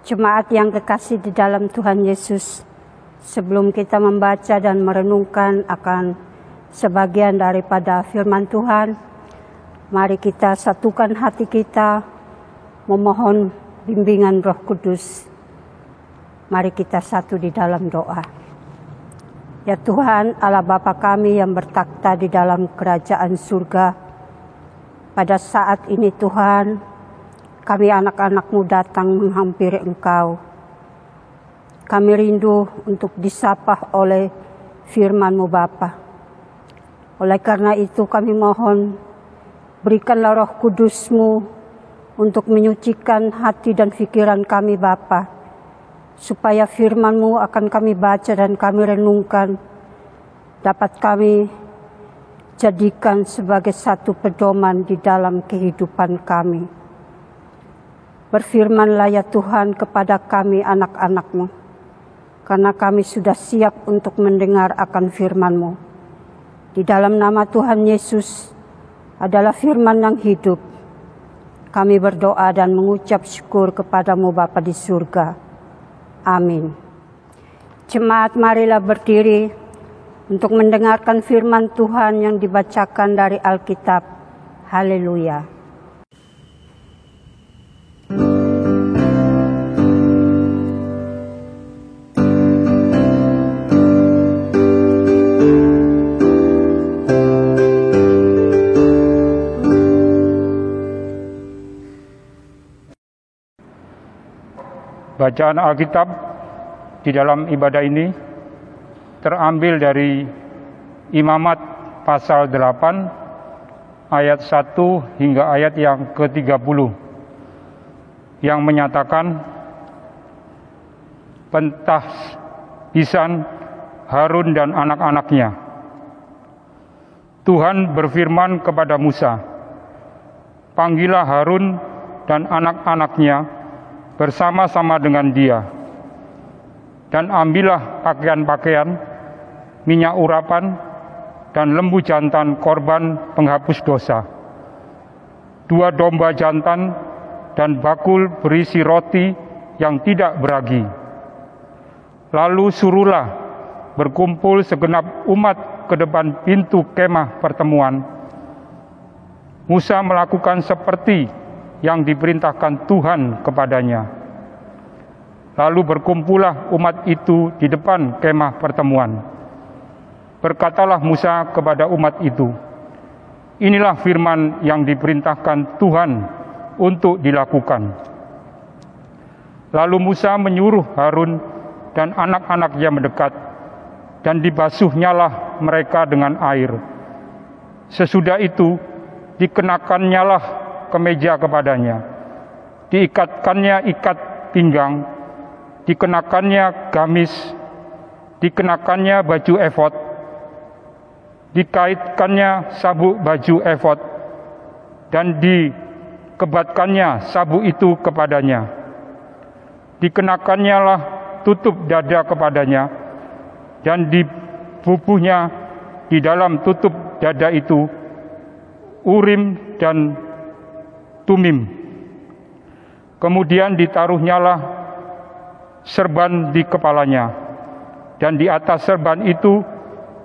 Jemaat yang kekasih di dalam Tuhan Yesus, sebelum kita membaca dan merenungkan akan sebagian daripada firman Tuhan, mari kita satukan hati kita memohon bimbingan Roh Kudus. Mari kita satu di dalam doa. Ya Tuhan, Allah Bapa kami yang bertakhta di dalam kerajaan surga, pada saat ini Tuhan, kami anak-anak-Mu datang menghampiri Engkau. Kami rindu untuk disapa oleh firman-Mu Bapa. Oleh karena itu kami mohon, berikanlah Roh Kudus-Mu untuk menyucikan hati dan pikiran kami Bapa, supaya firman-Mu akan kami baca dan kami renungkan, dapat kami jadikan sebagai satu pedoman di dalam kehidupan kami. Berfirmanlah ya Tuhan kepada kami anak-anak-Mu, karena kami sudah siap untuk mendengar akan firman-Mu. Di dalam nama Tuhan Yesus adalah firman yang hidup. Kami berdoa dan mengucap syukur kepada-Mu Bapa di surga. Amin. Jemaat, marilah berdiri untuk mendengarkan firman Tuhan yang dibacakan dari Alkitab. Haleluya. Bacaan Alkitab di dalam ibadah ini terambil dari Imamat pasal 8 ayat 1 hingga ayat yang ke-30 yang menyatakan pentahbisan Harun dan anak-anaknya. Tuhan berfirman kepada Musa, "Panggillah Harun dan anak-anaknya bersama-sama dengan dia, dan ambillah pakaian-pakaian, minyak urapan, dan lembu jantan korban penghapus dosa, 2 domba jantan, dan bakul berisi roti yang tidak beragi. Lalu suruhlah berkumpul segenap umat ke depan pintu kemah pertemuan." Musa melakukan seperti yang diperintahkan Tuhan kepadanya. Lalu berkumpullah umat itu di depan kemah pertemuan. Berkatalah Musa kepada umat itu, "Inilah firman yang diperintahkan Tuhan untuk dilakukan." Lalu Musa menyuruh Harun dan anak-anaknya mendekat, dan dibasuhnyalah mereka dengan air. Sesudah itu dikenakannyalah kemeja kepadanya, diikatkannya ikat pinggang, dikenakannya gamis, dikenakannya baju efod, dikaitkannya sabuk baju efod, dan dikebatkannya sabuk itu kepadanya. Dikenakannya lah tutup dada kepadanya, dan dibubuhnya di dalam tutup dada itu Urim dan Tumim. Kemudian ditaruhnyalah serban di kepalanya, dan di atas serban itu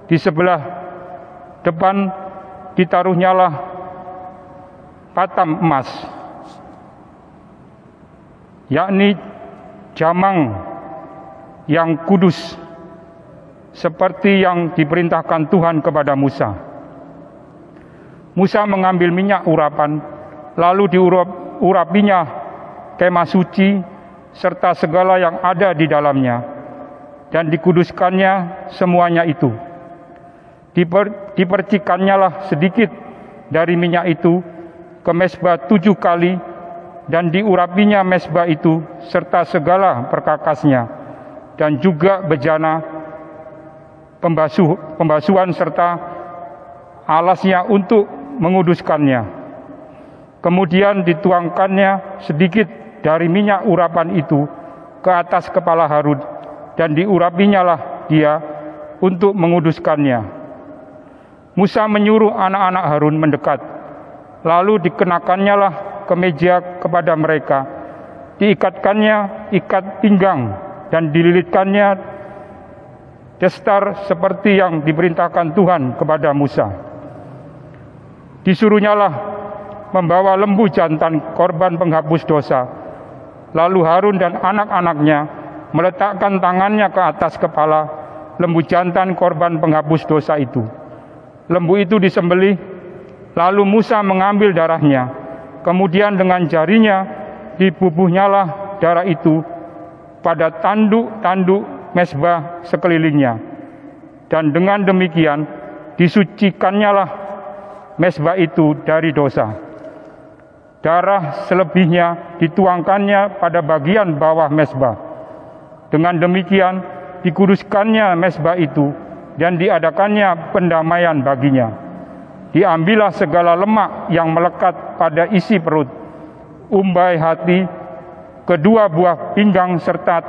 di sebelah depan ditaruhnyalah patam emas, yakni jamang yang kudus, seperti yang diperintahkan Tuhan kepada Musa. Musa mengambil minyak urapan, lalu diurapinya kemah suci serta segala yang ada di dalamnya, dan dikuduskannya semuanya itu. Dipercikannya lah sedikit dari minyak itu ke mezbah 7 kali, dan diurapinya mezbah itu serta segala perkakasnya, dan juga bejana pembasuhan serta alasnya untuk menguduskannya. Kemudian dituangkannya sedikit dari minyak urapan itu ke atas kepala Harun, dan diurapinya lah dia untuk menguduskannya. Musa menyuruh anak-anak Harun mendekat, lalu dikenakannya lah kemeja kepada mereka, diikatkannya ikat pinggang dan dililitkannya destar seperti yang diperintahkan Tuhan kepada Musa. Disuruhnyalah membawa lembu jantan korban penghapus dosa. Lalu Harun dan anak-anaknya meletakkan tangannya ke atas kepala lembu jantan korban penghapus dosa itu. Lembu itu disembelih, lalu Musa mengambil darahnya. Kemudian dengan jarinya dibubuhnyalah darah itu pada tanduk-tanduk mezbah sekelilingnya. Dan dengan demikian disucikannyalah mezbah itu dari dosa. Darah selebihnya dituangkannya pada bagian bawah mezbah. Dengan demikian dikuduskannya mezbah itu dan diadakannya pendamaian baginya. Diambillah segala lemak yang melekat pada isi perut, umbai hati, kedua buah pinggang serta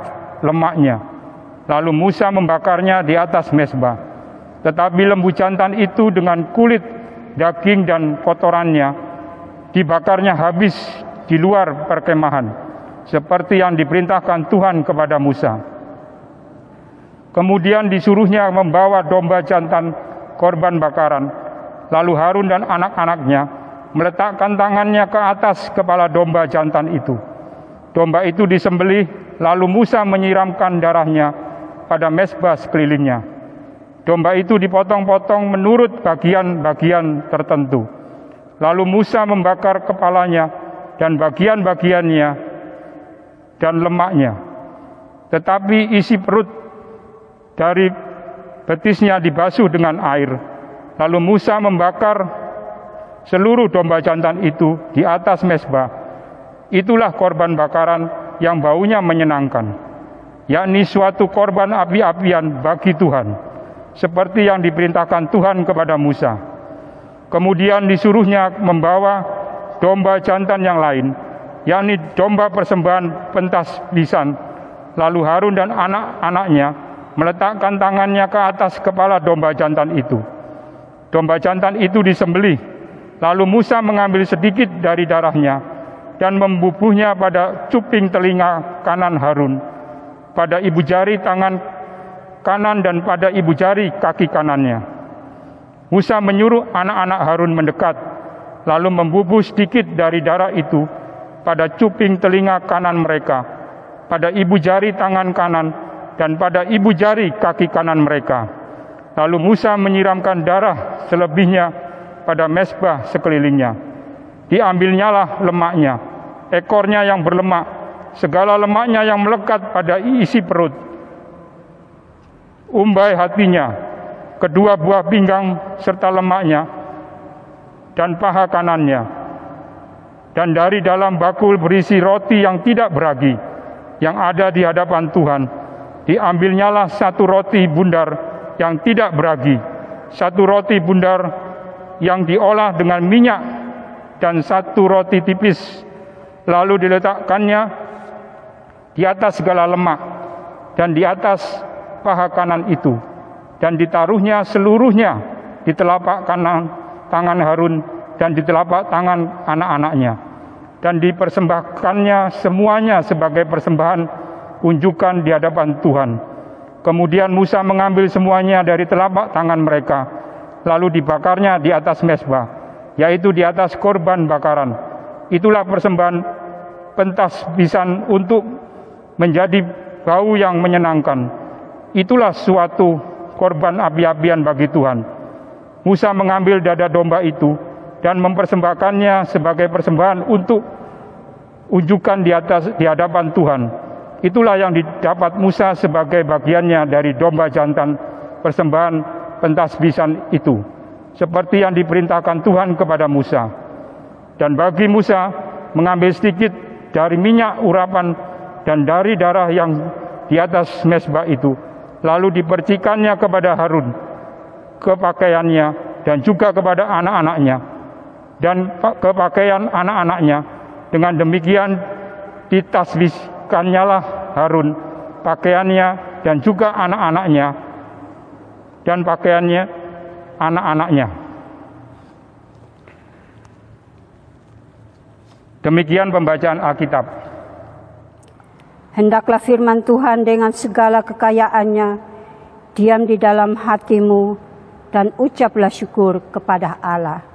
lemaknya. Lalu Musa membakarnya di atas mezbah. Tetapi lembu jantan itu dengan kulit, daging dan kotorannya dibakarnya habis di luar perkemahan, seperti yang diperintahkan Tuhan kepada Musa. Kemudian disuruhnya membawa domba jantan korban bakaran. Lalu Harun dan anak-anaknya meletakkan tangannya ke atas kepala domba jantan itu. Domba itu disembelih, lalu Musa menyiramkan darahnya pada mezbah sekelilingnya. Domba itu dipotong-potong menurut bagian-bagian tertentu. Lalu Musa membakar kepalanya dan bagian-bagiannya dan lemaknya. Tetapi isi perut dari betisnya dibasuh dengan air. Lalu Musa membakar seluruh domba jantan itu di atas mezbah. Itulah korban bakaran yang baunya menyenangkan, yakni suatu korban api-apian bagi Tuhan, seperti yang diperintahkan Tuhan kepada Musa. Kemudian disuruhnya membawa domba jantan yang lain, yakni domba persembahan pentas lisan. Lalu Harun dan anak-anaknya meletakkan tangannya ke atas kepala domba jantan itu. Domba jantan itu disembelih, lalu Musa mengambil sedikit dari darahnya dan membubuhnya pada cuping telinga kanan Harun, pada ibu jari tangan kanan dan pada ibu jari kaki kanannya. Musa menyuruh anak-anak Harun mendekat, lalu membubuh sedikit dari darah itu pada cuping telinga kanan mereka, pada ibu jari tangan kanan dan pada ibu jari kaki kanan mereka. Lalu Musa menyiramkan darah selebihnya pada mezbah sekelilingnya. Diambilnyalah lemaknya, ekornya yang berlemak, segala lemaknya yang melekat pada isi perut, umbai hatinya, kedua buah pinggang serta lemaknya, dan paha kanannya. Dan dari dalam bakul berisi roti yang tidak beragi, yang ada di hadapan Tuhan, diambilnyalah satu roti bundar yang tidak beragi, satu roti bundar yang diolah dengan minyak, dan satu roti tipis. Lalu diletakkannya di atas segala lemak dan di atas paha kanan itu, dan ditaruhnya seluruhnya di telapak kanan tangan Harun dan di telapak tangan anak-anaknya, dan dipersembahkannya semuanya sebagai persembahan unjukan di hadapan Tuhan. Kemudian Musa mengambil semuanya dari telapak tangan mereka, lalu dibakarnya di atas mezbah, yaitu di atas korban bakaran. Itulah persembahan pentasbisan untuk menjadi bau yang menyenangkan. Itulah suatu korban api-apian bagi Tuhan. Musa mengambil dada domba itu dan mempersembahkannya sebagai persembahan untuk unjukan di hadapan Tuhan. Itulah yang didapat Musa sebagai bagiannya dari domba jantan persembahan pentasbisan itu, seperti yang diperintahkan Tuhan kepada Musa. Dan bagi Musa mengambil sedikit dari minyak urapan dan dari darah yang di atas mezbah itu, lalu dipercikannya kepada Harun, ke pakaiannya dan juga kepada anak-anaknya dan ke pakaian anak-anaknya. Dengan demikian ditasbihkannyalah Harun, pakaiannya dan juga anak-anaknya dan pakaiannya anak-anaknya. Demikian pembacaan Alkitab. Hendaklah firman Tuhan dengan segala kekayaannya diam di dalam hatimu dan ucaplah syukur kepada Allah.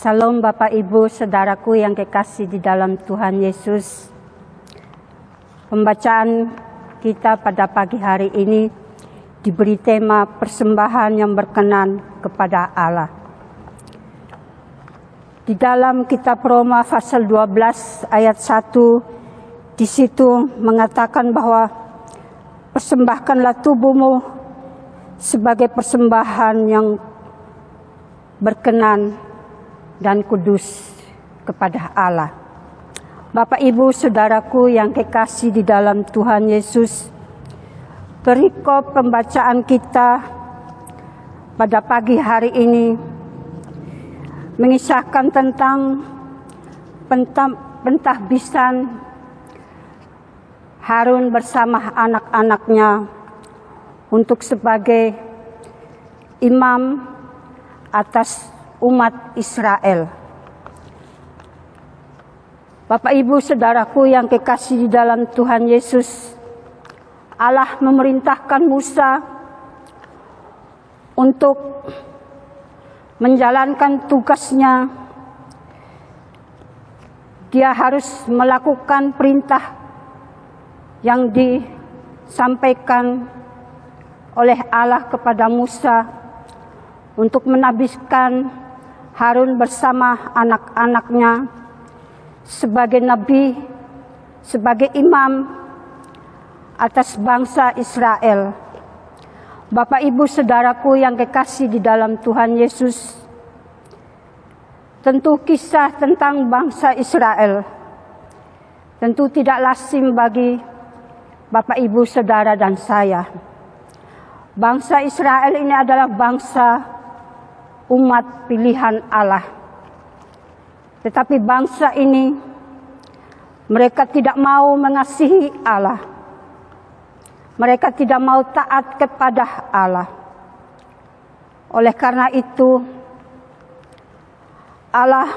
Salam Bapak Ibu Saudaraku yang kekasih di dalam Tuhan Yesus. Pembacaan kita pada pagi hari ini diberi tema persembahan yang berkenan kepada Allah. Di dalam kitab Roma pasal 12 ayat 1, di situ mengatakan bahwa persembahkanlah tubuhmu sebagai persembahan yang berkenan dan kudus kepada Allah. Bapak Ibu Saudaraku yang kekasih di dalam Tuhan Yesus, perikop pembacaan kita pada pagi hari ini mengisahkan tentang pentahbisan Harun bersama anak-anaknya untuk sebagai imam atas umat Israel. Bapak Ibu Saudaraku yang kekasih di dalam Tuhan Yesus, Allah memerintahkan Musa untuk menjalankan tugasnya. Dia harus melakukan perintah yang disampaikan oleh Allah kepada Musa untuk menabiskan Harun bersama anak-anaknya sebagai nabi, sebagai imam atas bangsa Israel. Bapak Ibu Saudaraku yang kekasih di dalam Tuhan Yesus, tentu kisah tentang bangsa Israel tentu tidak lazim bagi Bapak Ibu Saudara dan saya. Bangsa Israel ini adalah bangsa umat pilihan Allah. Tetapi bangsa ini, mereka tidak mau mengasihi Allah. Mereka tidak mau taat kepada Allah. Oleh karena itu, Allah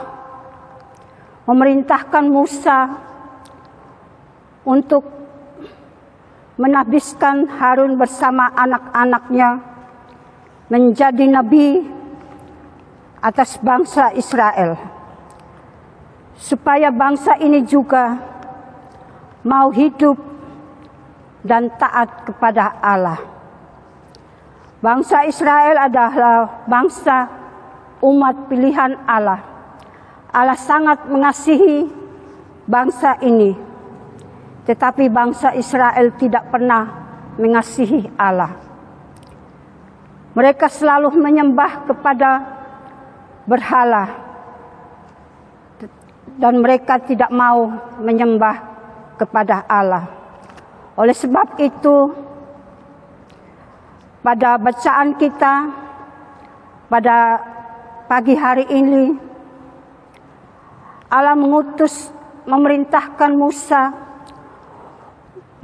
memerintahkan Musa untuk menabiskan Harun bersama anak-anaknya menjadi nabi atas bangsa Israel, supaya bangsa ini juga mau hidup dan taat kepada Allah. Bangsa Israel adalah bangsa umat pilihan Allah. Allah sangat mengasihi bangsa ini, tetapi bangsa Israel tidak pernah mengasihi Allah. Mereka selalu menyembah kepada berhala, dan mereka tidak mau menyembah kepada Allah. Oleh sebab itu, pada bacaan kita pada pagi hari ini, Allah memerintahkan Musa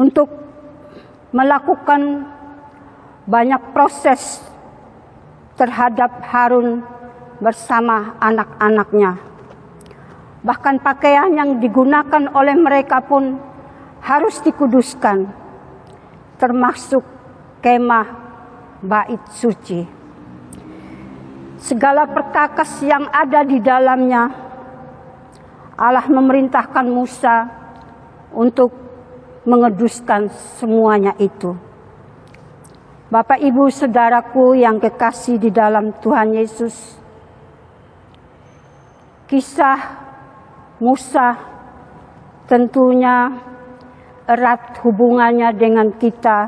untuk melakukan banyak proses terhadap Harun bersama anak-anaknya. Bahkan pakaian yang digunakan oleh mereka pun harus dikuduskan, termasuk kemah bait suci. Segala perkakas yang ada di dalamnya, Allah memerintahkan Musa untuk menguduskan semuanya itu. Bapak Ibu Saudaraku yang kekasih di dalam Tuhan Yesus, kisah Musa tentunya erat hubungannya dengan kita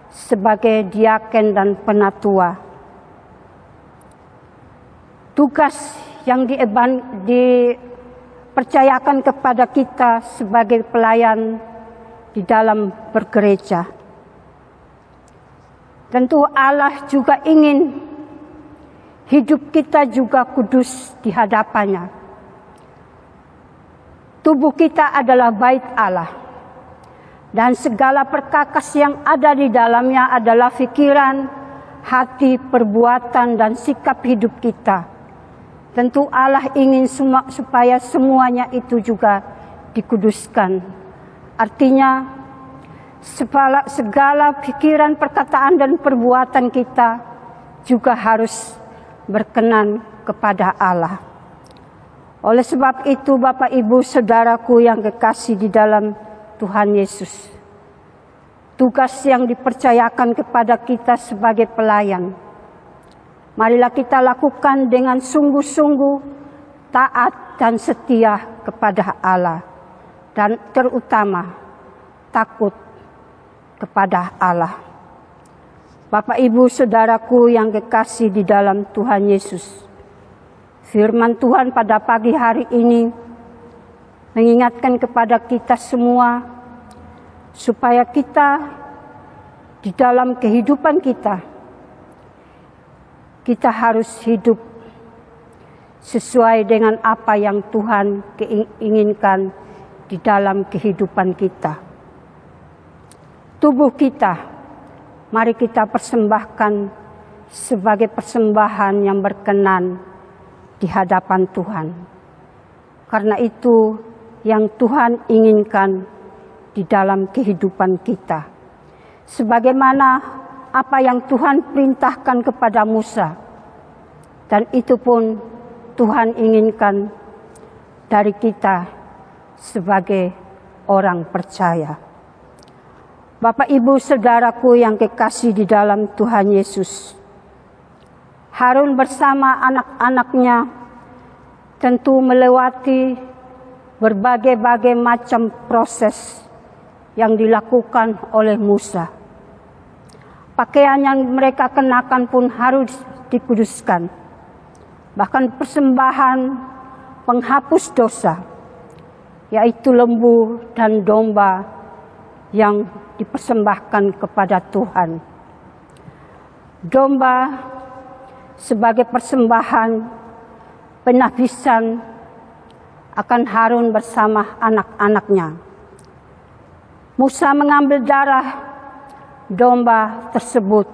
sebagai diaken dan penatua. Tugas yang dipercayakan kepada kita sebagai pelayan di dalam bergereja. Tentu Allah juga ingin hidup kita juga kudus di hadapannya. Tubuh kita adalah bait Allah, dan segala perkakas yang ada di dalamnya adalah pikiran, hati, perbuatan, dan sikap hidup kita. Tentu Allah ingin supaya semuanya itu juga dikuduskan. Artinya segala pikiran, perkataan, dan perbuatan kita juga harus berkenan kepada Allah. Oleh sebab itu, Bapak, Ibu, Saudaraku yang kekasih di dalam Tuhan Yesus, tugas yang dipercayakan kepada kita sebagai pelayan, marilah kita lakukan dengan sungguh-sungguh taat dan setia kepada Allah, dan terutama takut kepada Allah. Bapak, Ibu, Saudaraku yang kekasih di dalam Tuhan Yesus, firman Tuhan pada pagi hari ini mengingatkan kepada kita semua supaya kita di dalam kehidupan kita harus hidup sesuai dengan apa yang Tuhan inginkan di dalam kehidupan kita. Tubuh kita, mari kita persembahkan sebagai persembahan yang berkenan di hadapan Tuhan. Karena itu yang Tuhan inginkan di dalam kehidupan kita. Sebagaimana apa yang Tuhan perintahkan kepada Musa. Dan itu pun Tuhan inginkan dari kita sebagai orang percaya. Bapak, Ibu, Saudaraku yang kekasih di dalam Tuhan Yesus, Harun bersama anak-anaknya tentu melewati berbagai macam proses yang dilakukan oleh Musa. Pakaian yang mereka kenakan pun harus dikuduskan. Bahkan persembahan penghapus dosa, yaitu lembu dan domba yang dipersembahkan kepada Tuhan. Domba sebagai persembahan penabisan akan Harun bersama anak-anaknya. Musa mengambil darah domba tersebut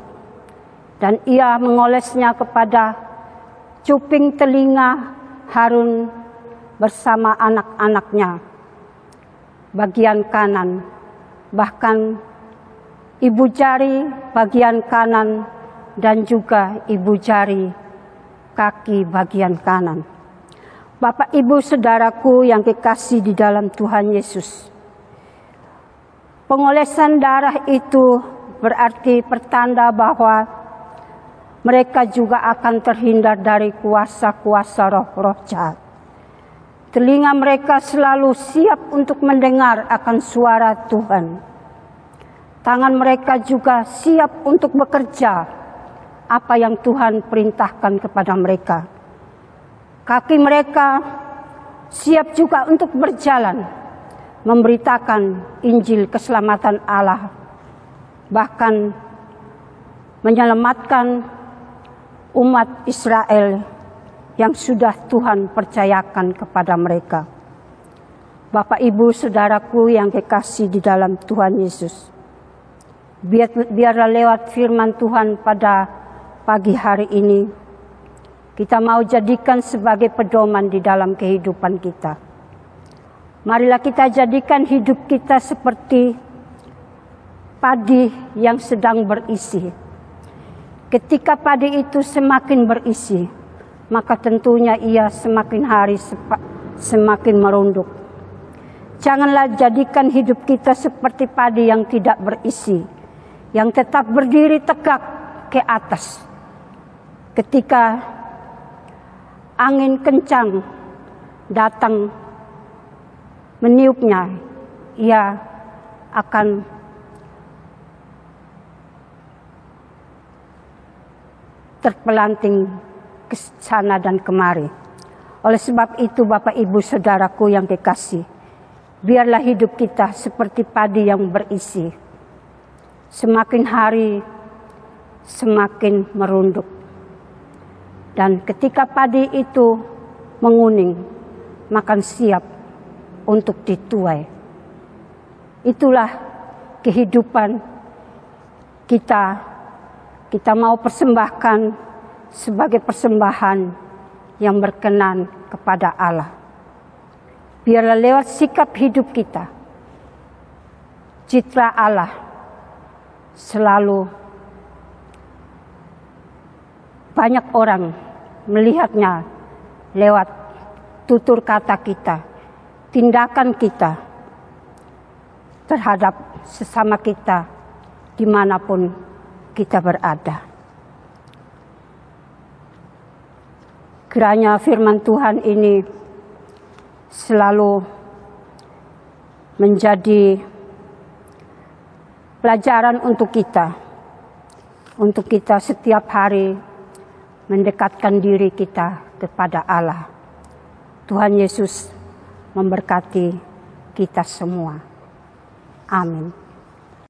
dan ia mengolesnya kepada cuping telinga Harun bersama anak-anaknya bagian kanan, bahkan ibu jari bagian kanan dan juga ibu jari kaki bagian kanan. Bapak, Ibu, Saudaraku yang kekasih di dalam Tuhan Yesus, pengolesan darah itu berarti pertanda bahwa mereka juga akan terhindar dari kuasa-kuasa roh-roh jahat. Telinga mereka selalu siap untuk mendengar akan suara Tuhan. Tangan mereka juga siap untuk bekerja apa yang Tuhan perintahkan kepada mereka. Kaki mereka siap juga untuk berjalan, memberitakan Injil keselamatan Allah, bahkan menyelamatkan umat Israel yang sudah Tuhan percayakan kepada mereka. Bapak, Ibu, Saudaraku yang kekasih di dalam Tuhan Yesus, biarlah lewat firman Tuhan pada pagi hari ini, kita mau jadikan sebagai pedoman di dalam kehidupan kita. Marilah kita jadikan hidup kita seperti padi yang sedang berisi. Ketika padi itu semakin berisi, maka tentunya ia semakin hari semakin merunduk. Janganlah jadikan hidup kita seperti padi yang tidak berisi, yang tetap berdiri tegak ke atas. Ketika angin kencang datang meniupnya, ia akan terpelanting ke sana dan kemari. Oleh sebab itu Bapak Ibu Saudaraku yang kekasih, biarlah hidup kita seperti padi yang berisi. Semakin hari semakin merunduk. Dan ketika padi itu menguning, makan siap untuk dituai. Itulah kehidupan kita. Kita mau persembahkan sebagai persembahan yang berkenan kepada Allah. Biarlah lewat sikap hidup kita, citra Allah selalu banyak orang melihatnya lewat tutur kata kita, tindakan kita terhadap sesama kita dimanapun kita berada. Kiranya firman Tuhan ini selalu menjadi pelajaran untuk kita setiap hari mendekatkan diri kita kepada Allah. Tuhan Yesus memberkati kita semua. Amin.